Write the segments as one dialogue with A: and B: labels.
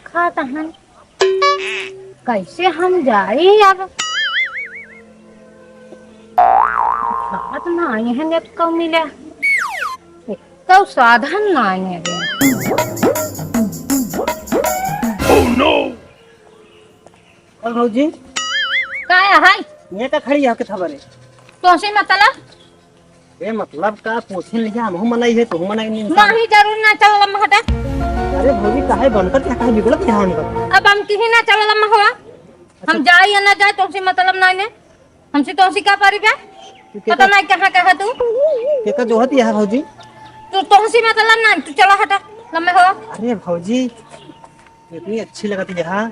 A: खाता हन कैसे हम जाई अब बात ना आई है नेट को मिले तो साधन ना आए
B: और भौजी
A: का है
B: ये का खड़ी है के खबर है
A: तो से मतलब
B: ए मतलब का पूछे लिया हम मनाई है तो हम मनाई नहीं
A: नहीं जरूर ना चल लम्मा हटा
B: अरे भौजी काहे बनकर क्या काहे बिगड़त है हम का
A: अब हम किसी ना चल लम्मा हुआ हम जाए या ना जाए तो से मतलब नहीं ने हमसे तो सी का पारी पे पता नहीं कहां कहां तू
B: के का जोहत है भौजी
A: तो से मतलब ना तू चला हटा लम्मा हुआ
B: अरे भौजी इतनी अच्छी लगती है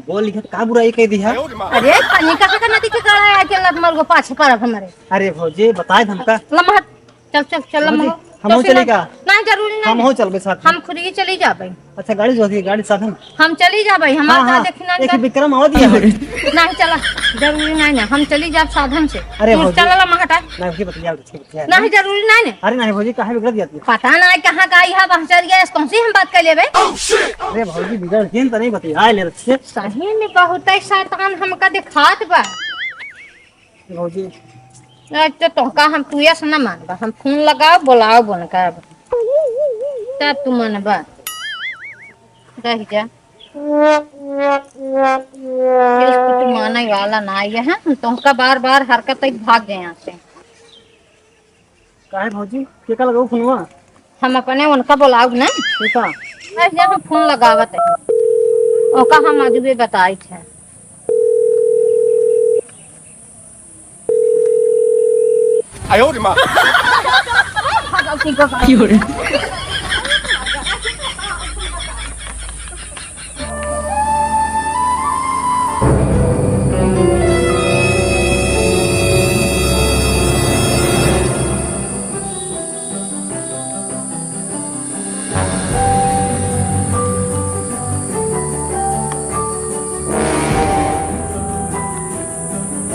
B: बोल लिखा का बुराई कह दी है
A: अरे पानी कहां का नदी के गड़ा है के लत मर गो पाछे पर हमारे
B: अरे भौजी बताए हमका
A: लम्हा चल लम्हा
B: हम चलेगा
A: नहीं जरूरी नहीं
B: हम हो चलबे साथ
A: हम खुद ही चली जाबे
B: अच्छा गाड़ी जो है गाड़ी साधन
A: हम चली जाबे हमारा देखना
B: एक विक्रम आओ दिया है
A: नहीं चला जरूरी नहीं ना हम चली जाब साधन से
B: अरे भौजी
A: चला लम्हा हटा
B: नहीं भौजी बता
A: नहीं जरूरी नहीं ना
B: अरे नहीं भौजी काहे बिगड़ जाती है
A: पता नहीं कहां का है पहुंचल गया कौन सी हम बात कर लेबे
B: अरे भौजी बिगड़ गेन तो नहीं बतिया ले अच्छे
A: सही में बहुत शैतान हमका दिखात बा
B: भौजी
A: तो तोका हम तुया से ना मानबा हम फोन लगाओ बुलाओ बनका तब तू मानबा रह जा इसको तो माने वाला ना है तोका बार बार हरकत भाग गए यहाँ से
B: काहे भौजी के का लगाओ फोनवा
A: हम अपने उनका बुलाओ ना
B: बेटा
A: ऐसे हम फोन लगावत है ओका हम अजबे बताई थे
C: आयो रे मां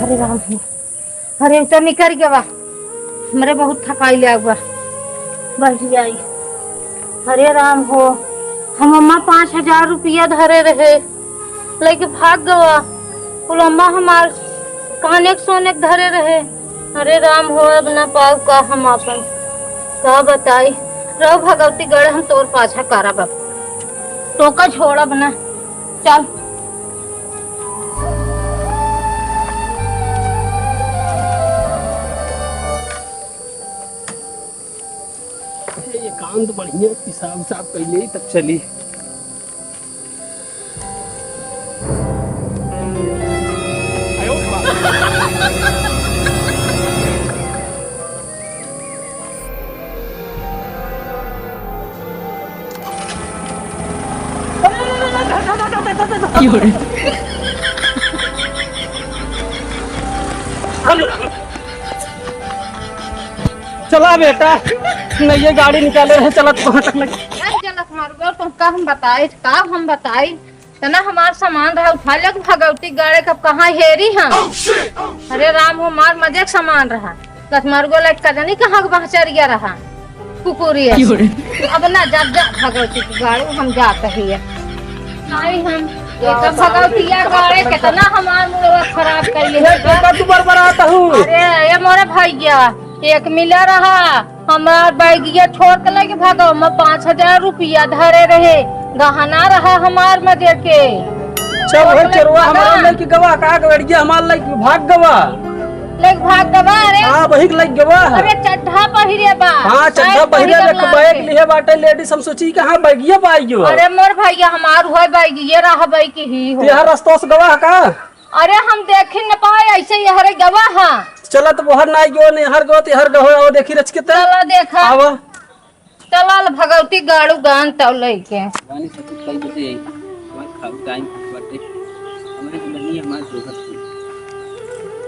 A: अरे राम अरे तो निकल गया हमरे बहुत थकाई लिया हुआ बैठ जाई अरे राम हो हम अम्मा 5,000 रुपया धरे रहे लेके भाग गवा बोल अम्मा हमार काने सोने धरे रहे अरे राम हो अब ना पाऊ का हम अपन का बताई रहो भगवती गढ़ हम तोर पाछा करब तो का छोड़ब ना चल
C: ये काम तो बढ़िया हिसाब साफ कैले ही तब चली आयो रे मां
B: चला बेटा नहीं ये गाड़ी निकाले रहे चला तो तक लगे
A: तुमका हम बताई तना हमार सामान रहा उठा ले भगवती गाड़े कब कहाँ हेरी हम अरे राम हो मार मजे सामान रहा लखमार गो लट का नहीं कहाँ पहुंचर गया रहा कुकुरी अब ना जब जा भगवती की गाड़ी हम जाते ही आई हम ये तो भगवतिया गाड़े कितना हमार मुड़वा खराब कर लिए
B: तू बरबराता हूँ
A: अरे ये मोरे भैया एक मिला रहा हमार बैगिया छोड़ के लगे भागो मैं 5,000 रुपया धरे रहे गहना रहा हमार में देके
B: चल भाई चरवा हमारा लड़की गवा का गड़िया हमार लड़की भाग गवा
A: लेक भाग गवा अरे
B: हां वही लग गवा
A: अरे चड्ढा पहिरे बा
B: हां चड्ढा पहिरे ले बैग लिए बाटे लेडीज हम सोची कहां बैगिया पाइयो
A: अरे मोर भैया हमार होय बैगिया रहा बैग ही हो
B: तेरा रास्ता से गवा का
A: अरे हम देख न पाए ऐसे ही हरे गवा हां
B: चला तो बाहर ना गयो ने हर गो ते हर गहो आओ देखी रच के
A: चला देखा
B: आवा
A: चल भगवती गाड़ू गान तौ लेके
D: गानी सब कल बजे आई हमार खाऊ टाइम बाटे हमरे नहीं हमार जोहत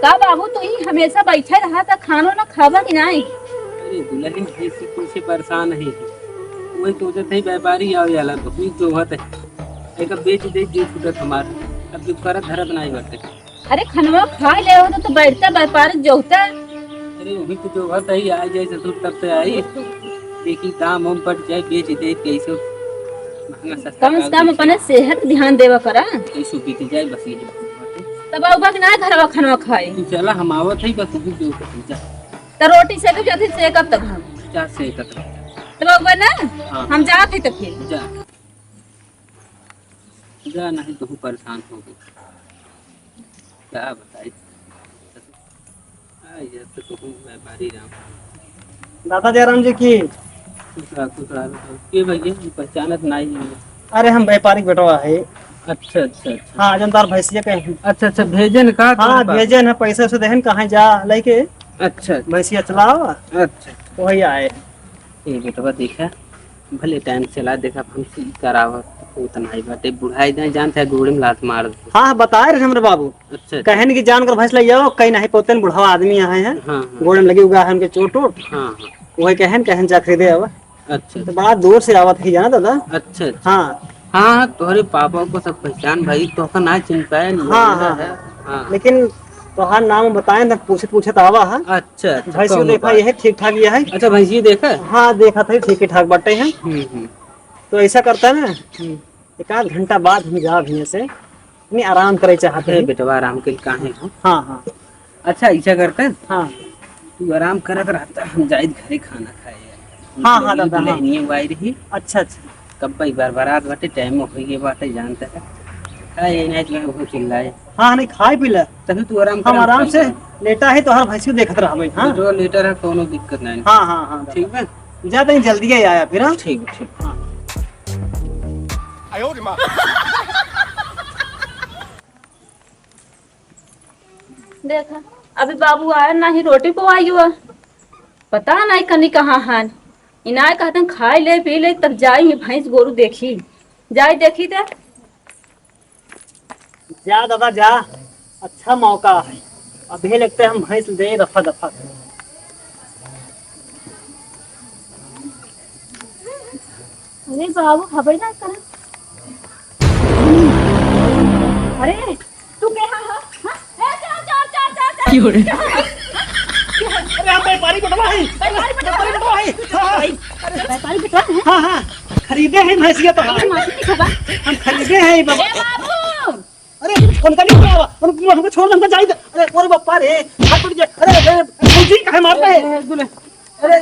E: का बाबू तो ही हमेशा बैठे रहा था खानो ना खावा कि नहीं
D: अरे दुल्हन ऐसी कुछ से परेशान है वही तो जते व्यापारी आओ जाला तो हुई जोहत है एक बेच दे जो फुटत हमार अब जो करत धरत नहीं बाटे
E: अरे खनवा खा ले हो तो बैठता व्यापारिक जोहता
D: अरे वही तो जोहत है आई जैसे दूर तब से आई देखी दाम हम पट जाए बेच दे कैसे महंगा सस्ता
E: कम से कम अपने सेहत ध्यान देवा करा।
D: कैसे बीती जाए बस ये बात है।
E: तब आऊबा के ना घरवा खाना खाई
D: तू चला हम आवत है बस तू जो जा
E: तो रोटी से जथी से कब तक हम
D: जा से एकत्र
E: तब आऊबा ना
D: हाँ।
E: हम जात है तब फिर
D: जा जा नहीं तो परेशान हो गई क्या बताई ये तो व्यापारी राम
B: दादा जयराम जी की।
D: के भैया पहचानत नहीं है।
B: अरे हम व्यापारिक बेटवा है।
D: अच्छा अच्छा अच्छा
B: हाँ जनतार भैंसिया कहीं।
D: अच्छा अच्छा भेजन का
B: हाँ भेजे न पैसे से देहन कहाँ जा लेके
D: अच्छा
B: भैंसिया चलाओ
D: अच्छा
B: वही आए।
D: ये बेटवा देखा भले टाइम चला देखा हम करावा उतना ही बाटे बुढ़ाई नहीं जानते है गोड़ी में लात मार दे।
B: हाँ बताए रहे हमरे बाबू
D: अच्छा
B: कहन की जान कर भैंस ले जाओ कहीं नहीं पोते बुढ़ावा आदमी आए हैं
D: हाँ
B: गोड़ में लगी हुआ है उनके चोट वोट
D: हाँ हाँ
B: वही कहन जा खरीदे अब
D: अच्छा
B: तो बड़ा दूर से आवत ही जाना दादा।
D: अच्छा
B: हाँ
D: हाँ तोहरे पापा को सब पहचान भाई तो का ना चिन पाए
B: हाँ, हाँ। लेकिन तोहार नाम बताए तो पूछे तो आवा है।
D: अच्छा अच्छा
B: भैंस देखा ये है ठीक ठाक ये है।
D: अच्छा भैंसी देखा
B: हाँ देखा था ठीक ही ठाक बटे हैं। तो ऐसा करता है ना एक आध घंटा बाद हम जा भी से नहीं आराम करे चाहते हैं।
D: बेटवा आराम के काहे हो।
B: हाँ हाँ
D: अच्छा ऐसा करते हैं
B: हाँ
D: तू आराम करत रहता हम जाइत घरे खाना खाए।
B: हाँ हाँ दादा हाँ।
D: नहीं आई रही
B: अच्छा अच्छा
D: कब भाई बारात बाटे टाइम हो गई बाटे जानता है खाए नहीं तो वो चिल्लाए।
B: हाँ नहीं खाए पी ले
D: तभी तू आराम
B: हम आराम से लेटा है तो हर भैंसी देखत रहा। हाँ
D: जो लेटर है कोनो दिक्कत नहीं।
B: हाँ हाँ हाँ
D: ठीक है
B: ज्यादा नहीं जल्दी ही आया फिर। हाँ
D: ठीक ठीक
B: हाँ
E: देखा अभी बाबू आया ना ही रोटी पवाई हुआ पता नहीं कनी कहाँ हान इनाय कहते हैं खाए ले पी ले तब जाई भैंस गोरू देखी जाई देखी ते
B: जा दादा जा अच्छा मौका है अभी लगता है हम भैंस दे दफा दफा।
E: अरे बाबू खबर ना कर। अरे तू कहाँ हो हाँ? चल
B: क्यों रे? अरे हम व्यापारी बटवा है। व्यापारी बटवा है।
E: व्यापारी बेटा है
B: हाँ हाँ खरीदे हैं भैंसिया तो हम खरीदे हैं बाबा।
E: बाबू
B: अरे उनका नहीं हुआ उनको छोड़ हमको चाहिए। अरे ओरे बापा रे हाथ टूट गया। अरे फौजी काहे मारते हैं।
D: अरे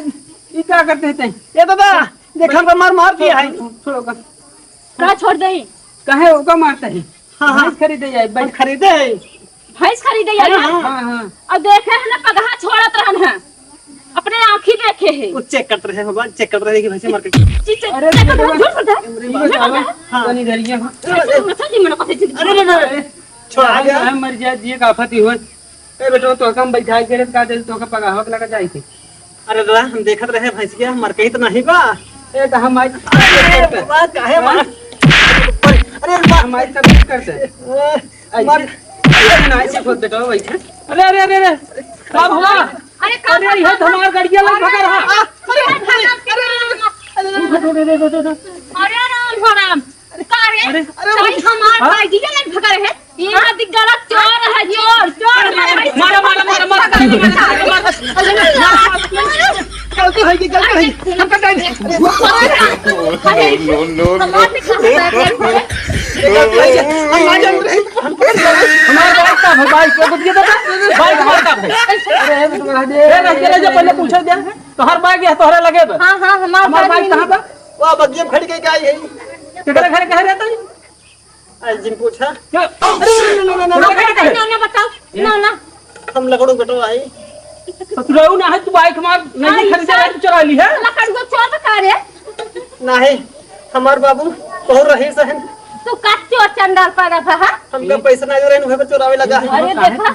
D: ये क्या करते हैं
B: ये दादा देखा हमको मार दिया है।
D: छोड़ो
E: का छोड़ दे
D: कहे होगा मारता है।
B: हाँ हाँ
D: खरीदे जाए
B: हम खरीदे हैं।
E: भैंस खरीदे यार
B: हाँ,
D: हाँ हाँ
E: अब देखे है ना पगहा छोड़त रहन है अपने आँखी देखे है
B: वो चेक करते रहे बाबा चेक करते रहे कि भैंसे मार के।
D: अरे
B: अरे छोड़ा गया
D: मर जाए दिए का आफत ही हो। ए बेटो तो कम बैठा के का दे तो का पगावक लगा जाई थी।
B: अरे दादा हम देखत रहे भैंसिया मर के तो नहीं बा।
D: ए तो हम आज
B: बात काहे मार। अरे
D: हम आज सब करते
B: मार
D: नहीं से खुद बेटो बैठे। अरे अरे अरे अरे कब हुआ।
E: अरे
D: अरे ये तो हमार गाड़िया लग भगा रहा।
E: अरे राम हो राम अरे साई हमार भाई दिया लग भगा रहे यहाँ दिख गला चोर है चोर
D: मारा मारा मारा मारा
B: गलती होगी गलती होगी हमका टाइम
D: हमारा बाइक का भाई को कुछ दिया था बाइक हमारा अरे पहले पूछो दे तो हर बाइक है तोहरा लगे बा।
E: हाँ हाँ
D: हमारा बाइक कहां बा
B: वाह बगिया खड़ के क्या है
D: तेरे घर कह रहता है
B: आज जिन पूछा
D: क्या अरे
E: ना बताओ ना ना
B: हम लकड़ों कटो आई
D: ससुराऊ ना है तू बाइक मार नहीं खरीदे है तू चला ली है
E: लकड़ को चोर बता रे
B: नहीं हमार बाबू बहुत रही सहन
E: तू का चोर चंडाल पड़ा था
B: हमका पैसा नहीं दे रहे हैं चोरावे लगा है।
E: अरे देखा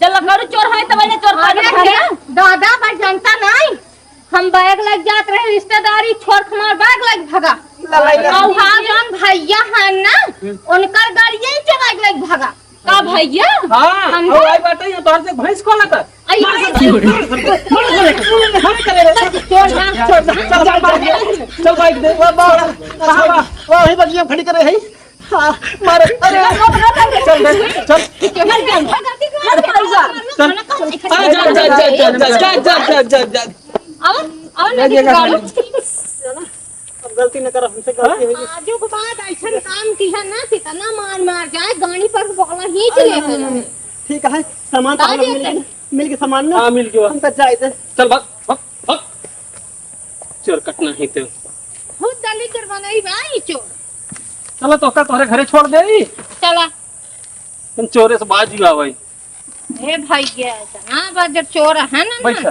E: जब लकड़ चोर है तब मैंने चोर पड़ा दादा पर जनता नहीं हम बैग लग जात रहे रिश्तेदारी छोड़ हमार बैग लग भगा और हाँ जौन भैया है ना उनकर गाड़ी यही चोरा लग भगा का भैया
D: हां
E: हम
D: और आई बात है तोहर से भैंस को लगा चल बाइक दे
B: वही बगिया खड़ी करे है मार अरे चल गलती न करो, हमसे गलती हुई।
E: आजू के बाद ऐसा काम किया ना कितना मार मार जाए गाड़ी पर बोला ही चले
B: ठीक है, सामान तो हम लोग मिल के सामान ना
D: हाँ मिल गया।
B: हम तो जाए थे।
D: चल भाग भाग भाग, चोर कटना है तो
E: खुद दलित दरवाना ही भाई चोर।
D: चलो तो तोहरे घरे छोड़ दे,
E: चला
D: तुम चोरे से बाज हुआ भाई।
E: हे भैया इतना बजट चोर है ना
D: बैठ